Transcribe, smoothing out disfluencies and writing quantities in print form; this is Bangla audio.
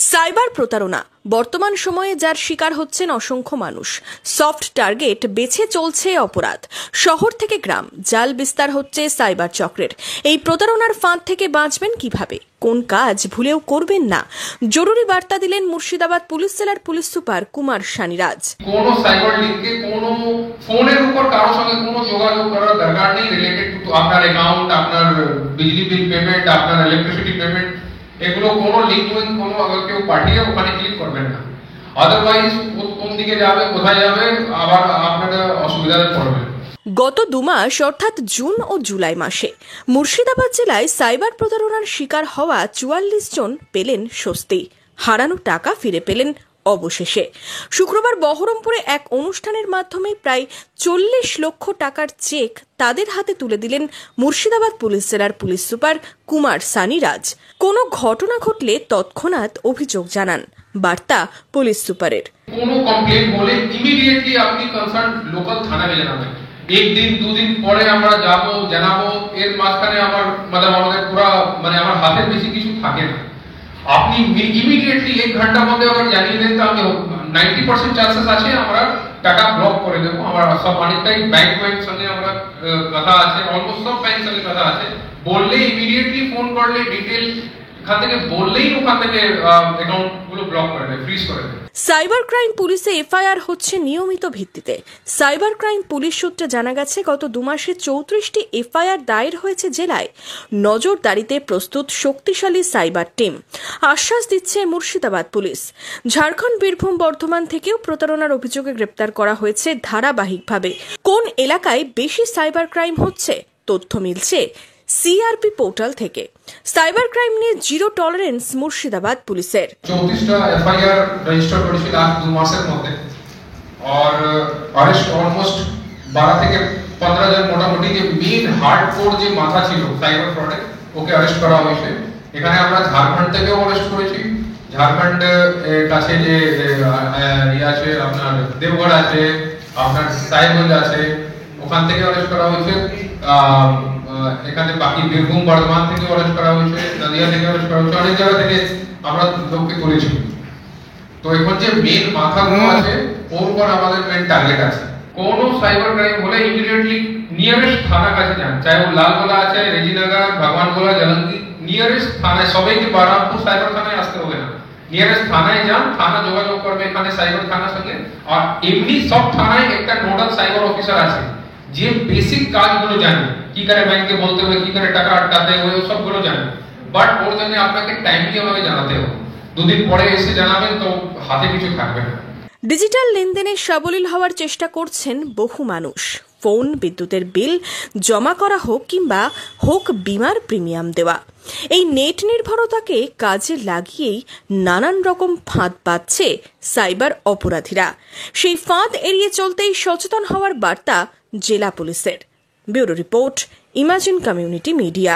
সাইবার প্রতারণা বর্তমান সময়ে যার শিকার হচ্ছেন অসংখ্য মানুষ। সফট টার্গেট বেছে চলছে অপরাধ। শহর থেকে গ্রাম জাল বিস্তার হচ্ছে সাইবার চক্রের। এই প্রতারণার ফাঁদ থেকে বাঁচবেন কিভাবে, কোন কাজ ভুলেও করবেন না, জরুরি বার্তা দিলেন মুর্শিদাবাদ পুলিশ জেলার পুলিশ সুপার কুমার সানিরাজ। কোন সাইবার লিংকে কোন ফোনের উপর কারোর সঙ্গে কোনো যোগাযোগ করার দরকার নেই। রিলেটেড টু আপনার অ্যাকাউন্ট, আপনার বিজলি বিল পেমেন্ট, আপনার ইলেকট্রিসিটি পেমেন্ট, এগুলো কোনো লিঙ্ক কোনো কেউ পাঠিয়ে ওখানে ক্লিক করবেন না। আদারওয়াইজ কোন দিকে যাবে, কোথায় যাবে, আবার আপনারা অসুবিধায় পড়বেন। গত 2 মাস অর্থাৎ জুন ও জুলাই মাসে মুর্শিদাবাদ জেলায় সাইবার প্রতারণার শিকার হওয়া 44 জন পেলেন স্বস্তি। হারানো টাকা ফিরে পেলেন অবশেষে। শুক্রবার বহরমপুরে এক অনুষ্ঠানের মাধ্যমে প্রায় 40 লক্ষ টাকার চেক তাদের হাতে তুলে দিলেন মুর্শিদাবাদ পুলিশ জেলার পুলিশ সুপার কুমার সানিরাজ। কোনো ঘটনা ঘটলে তৎক্ষণাৎ অভিযোগ জানান, বার্তা পুলিশ সুপারের। কোনো কমপ্লেইন হলে ইমিডিয়েটলি আপনি কনসার্ন লোকাল থানায় জানাবেন। একদিন দুদিন পরে আমরা জানাবো, এর মাঝখানে আমাদের পুরো আমার হাতের বেশি কিছু থাকে না। আপনি ইমিডিয়েটলি 1 ঘন্টার মধ্যে আবার জানিয়ে দেন, তো আমি 90% চান্সেস আছে আমরা টাকা ব্লক করে দেবো। আমার সব অনেকটাই ব্যাংকের সঙ্গে আমরা কথা আছে, অলমোস্ট সব ব্যাংকের সঙ্গে কথা আছে। বললে ইমিডিয়েটলি ফোন করলে ডিটেল এখান থেকে বললেই ওখান থেকে অ্যাকাউন্ট গুলো ব্লক করে দেয়, ফ্রিজ করে দেয়। সাইবার ক্রাইম পুলিশে এফআইআর হচ্ছে নিয়মিত ভিত্তিতে। সাইবার ক্রাইম পুলিশ সূত্রে জানা গেছে, গত 2 মাসে 34টি এফআইআর দায়ের হয়েছে জেলায়। নজরদারিতে প্রস্তুত শক্তিশালী সাইবার টিম, আশ্বাস দিচ্ছে মুর্শিদাবাদ পুলিশ। ঝাড়খণ্ড, বীরভূম, বর্ধমান থেকেও প্রতারণার অভিযোগে গ্রেপ্তার করা হয়েছে ধারাবাহিকভাবে। কোন এলাকায় বেশি সাইবার ক্রাইম হচ্ছে তথ্য মিলছে সিআরপি পোর্টাল থেকে। সাইবার ক্রাইম নিয়ে জিরো টলারেন্স মুর্শিদাবাদ পুলিশের। 34টা এফআইআর রেজিস্টার করেছি লাস্ট 2 মাসের মধ্যে, আর অরেস্ট অলমোস্ট 12 থেকে 15 জন মোটামুটি যে মেইন হার্ডকোর যে মাথা ছিল সাইবার ফ্রডে, ওকে অরেস্ট করা হয়েছে। এখানে আমরা ঝাড়খণ্ড থেকেও অরেস্ট করেছি। ঝাড়খণ্ড কাছে যে আছে আপনার দেবগড় আছে, আপনার সাইবগঞ্জ আছে, ওখান থেকে অরেস্ট করা হয়েছে। এখানে বাকি বীরভূম, বর্ধমান থেকে অরেস্ট করা হয়েছে, নদিয়া থেকে অরেস্ট করা হয়েছে, অনেক জায়গা থেকে আমরা লোককে করেছি। তো এখন যে মেন মাথাগুলো আছে ওর উপর আমাদের মেন টার্গেট আছে। কোন সাইবার ক্রাইম হলে ইমিডিয়েটলি নিয়ারেস্ট থানা কাছে যান, চাই ও লালগোলা আছে, রেজিনগর, ভগবানগোলা, জালন্দি, নিয়ারেস্ট থানায়। সবাইকে বারামপুর সাইবার থানায় আসতে হবে না, নিয়ারেস্ট থানায় যান, থানা যোগাযোগ করবে এখানে সাইবার থানার সঙ্গে। আর এমনি সব থানায় একটা নোডাল সাইবার অফিসার আছে যে বেসিক কাজগুলো জানে, কি করে ব্যাংকে বলতে হবে, কি করে টাকা আটকাতে হবে, ও সবগুলো জানে। বাট ওর জন্য আপনাকে টাইমলি ভাবে জানাতে হবে। 2 দিন পরে এসে জানাবেন তো হাতে কিছু থাকবে না। ডিজিটাল লেনদেনে সাবলীল হওয়ার চেষ্টা করছেন বহু মানুষ। ফোন, বিদ্যুতের বিল জমা করা হোক কিংবা হোক বিমার প্রিমিয়াম দেওয়া, এই নেট নির্ভরতাকে কাজে লাগিয়েই নানান রকম ফাঁদ পাচ্ছে সাইবার অপরাধীরা। সেই ফাঁদ এড়িয়ে চলতেই সচেতন হওয়ার বার্তা জেলা পুলিশের। Bureau report, imagine community media.